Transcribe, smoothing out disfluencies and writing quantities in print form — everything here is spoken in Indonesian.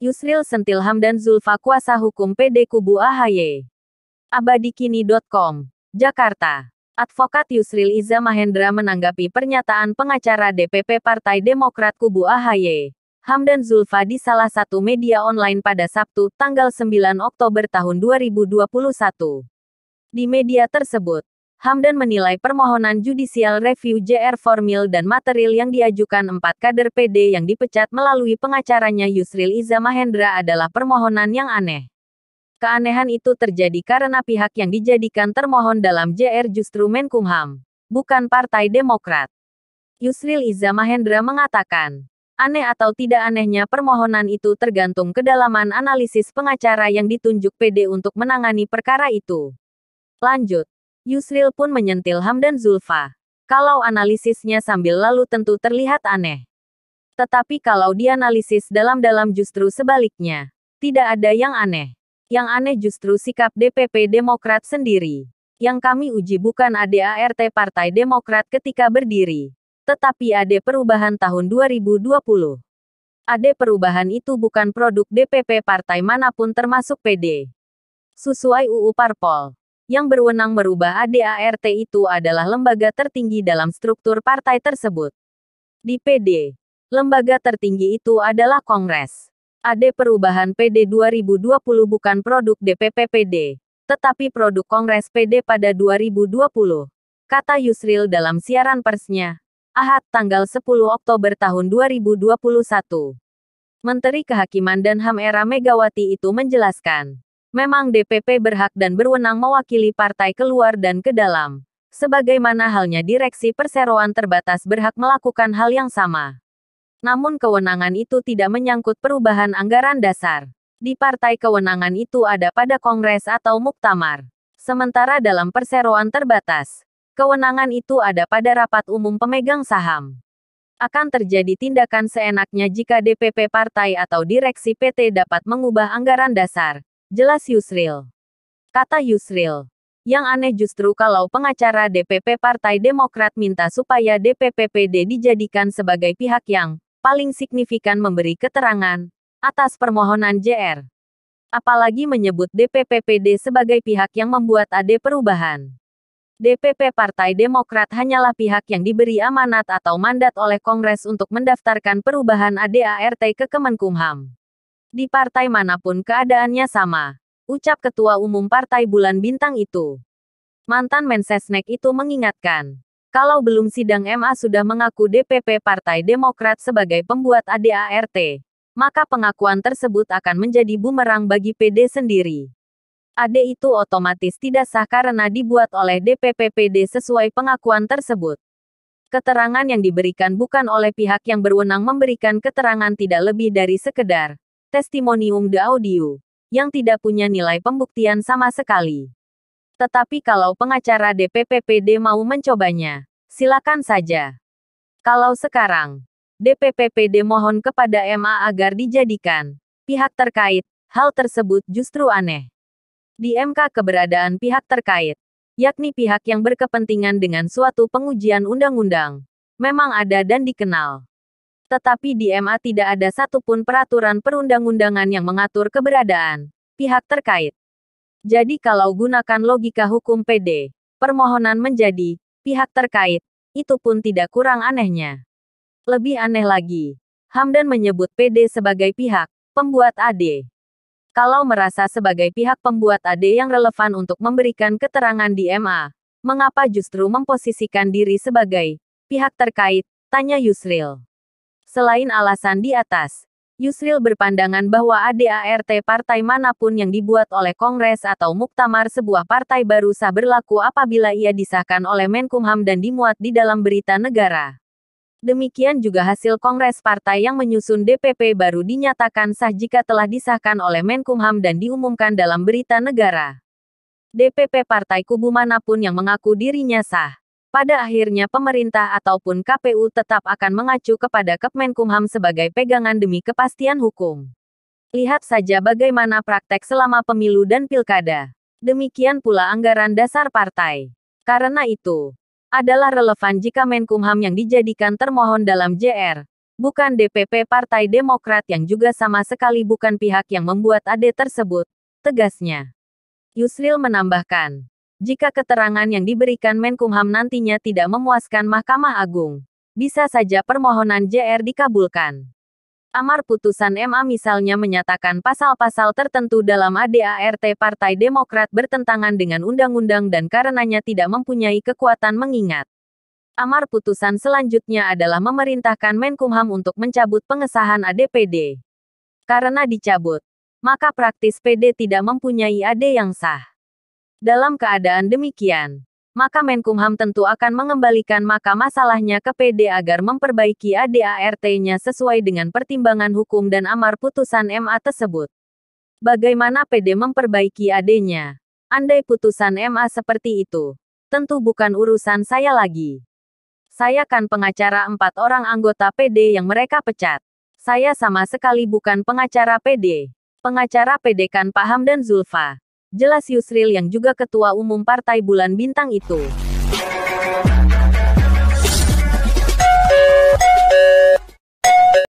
Yusril sentil Hamdan Zulfa kuasa hukum PD kubu AHY. Abadikini.com, Jakarta. Advokat Yusril Iza Mahendra menanggapi pernyataan pengacara DPP Partai Demokrat kubu AHY, Hamdan Zulfa di salah satu media online pada Sabtu, tanggal 9 Oktober tahun 2021. Di media tersebut, Hamdan menilai permohonan judicial review JR formil dan material yang diajukan 4 kader PD yang dipecat melalui pengacaranya Yusril Iza Mahendra adalah permohonan yang aneh. Keanehan itu terjadi karena pihak yang dijadikan termohon dalam JR justru Menkumham, bukan Partai Demokrat. Yusril Iza Mahendra mengatakan, aneh atau tidak anehnya permohonan itu tergantung kedalaman analisis pengacara yang ditunjuk PD untuk menangani perkara itu. Lanjut, Yusril pun menyentil Hamdan Zulfa. Kalau analisisnya sambil lalu tentu terlihat aneh. Tetapi kalau dianalisis dalam-dalam justru sebaliknya. Tidak ada yang aneh. Yang aneh justru sikap DPP Demokrat sendiri. Yang kami uji bukan ADART Partai Demokrat ketika berdiri. Tetapi AD Perubahan tahun 2020. AD Perubahan itu bukan produk DPP partai manapun termasuk PD. Sesuai UU Parpol. Yang berwenang merubah ADART itu adalah lembaga tertinggi dalam struktur partai tersebut. Di PD, lembaga tertinggi itu adalah Kongres. AD Perubahan PD 2020 bukan produk DPP PD, tetapi produk Kongres PD pada 2020, kata Yusril dalam siaran persnya, Ahad tanggal 10 Oktober tahun 2021. Menteri Kehakiman dan HAM era Megawati itu menjelaskan, memang DPP berhak dan berwenang mewakili partai keluar dan ke dalam, sebagaimana halnya Direksi Perseroan Terbatas berhak melakukan hal yang sama. Namun kewenangan itu tidak menyangkut perubahan anggaran dasar. Di partai kewenangan itu ada pada Kongres atau Muktamar. Sementara dalam perseroan terbatas, kewenangan itu ada pada rapat umum pemegang saham. Akan terjadi tindakan seenaknya jika DPP partai atau direksi PT dapat mengubah anggaran dasar, jelas Yusril. Kata Yusril, yang aneh justru kalau pengacara DPP Partai Demokrat minta supaya DPP PD dijadikan sebagai pihak yang paling signifikan memberi keterangan atas permohonan JR. Apalagi menyebut DPP PD sebagai pihak yang membuat AD Perubahan. DPP Partai Demokrat hanyalah pihak yang diberi amanat atau mandat oleh Kongres untuk mendaftarkan perubahan ADART ke Kemenkumham. Di partai manapun keadaannya sama, ucap Ketua Umum Partai Bulan Bintang itu. Mantan Mensesnek itu mengingatkan, kalau belum sidang MA sudah mengaku DPP Partai Demokrat sebagai pembuat ADART, maka pengakuan tersebut akan menjadi bumerang bagi PD sendiri. AD itu otomatis tidak sah karena dibuat oleh DPP PD sesuai pengakuan tersebut. Keterangan yang diberikan bukan oleh pihak yang berwenang memberikan keterangan tidak lebih dari sekedar testimonium de audio, yang tidak punya nilai pembuktian sama sekali. Tetapi kalau pengacara DPP PD mau mencobanya, silakan saja. Kalau sekarang, DPP PD mohon kepada MA agar dijadikan pihak terkait, hal tersebut justru aneh. Di MK keberadaan pihak terkait, yakni pihak yang berkepentingan dengan suatu pengujian undang-undang, memang ada dan dikenal. Tetapi di MA tidak ada satupun peraturan perundang-undangan yang mengatur keberadaan pihak terkait. Jadi kalau gunakan logika hukum PD, permohonan menjadi pihak terkait, itu pun tidak kurang anehnya. Lebih aneh lagi, Hamdan menyebut PD sebagai pihak pembuat AD. Kalau merasa sebagai pihak pembuat AD yang relevan untuk memberikan keterangan di MA, mengapa justru memposisikan diri sebagai pihak terkait, tanya Yusril. Selain alasan di atas, Yusril berpandangan bahwa ADART partai manapun yang dibuat oleh Kongres atau Muktamar sebuah partai baru sah berlaku apabila ia disahkan oleh Menkumham dan dimuat di dalam berita negara. Demikian juga hasil Kongres partai yang menyusun DPP baru dinyatakan sah jika telah disahkan oleh Menkumham dan diumumkan dalam berita negara. DPP partai kubu manapun yang mengaku dirinya sah, pada akhirnya pemerintah ataupun KPU tetap akan mengacu kepada Kemenkumham sebagai pegangan demi kepastian hukum. Lihat saja bagaimana praktek selama pemilu dan pilkada. Demikian pula anggaran dasar partai. Karena itu, adalah relevan jika Menkumham yang dijadikan termohon dalam JR, bukan DPP Partai Demokrat yang juga sama sekali bukan pihak yang membuat AD tersebut, tegasnya. Yusril menambahkan, jika keterangan yang diberikan Menkumham nantinya tidak memuaskan Mahkamah Agung, bisa saja permohonan JR dikabulkan. Amar putusan MA misalnya menyatakan pasal-pasal tertentu dalam ADART Partai Demokrat bertentangan dengan undang-undang dan karenanya tidak mempunyai kekuatan mengingat. Amar putusan selanjutnya adalah memerintahkan Menkumham untuk mencabut pengesahan ADPD. Karena dicabut, maka praktis PD tidak mempunyai AD yang sah. Dalam keadaan demikian, maka Menkumham tentu akan mengembalikan masalahnya ke PD agar memperbaiki ADART-nya sesuai dengan pertimbangan hukum dan amar putusan MA tersebut. Bagaimana PD memperbaiki AD-nya? Andai putusan MA seperti itu, tentu bukan urusan saya lagi. Saya kan pengacara 4 orang anggota PD yang mereka pecat. Saya sama sekali bukan pengacara PD. Pengacara PD kan Pak Hamdan Zulfa. Jelas Yusril yang juga ketua umum Partai Bulan Bintang itu.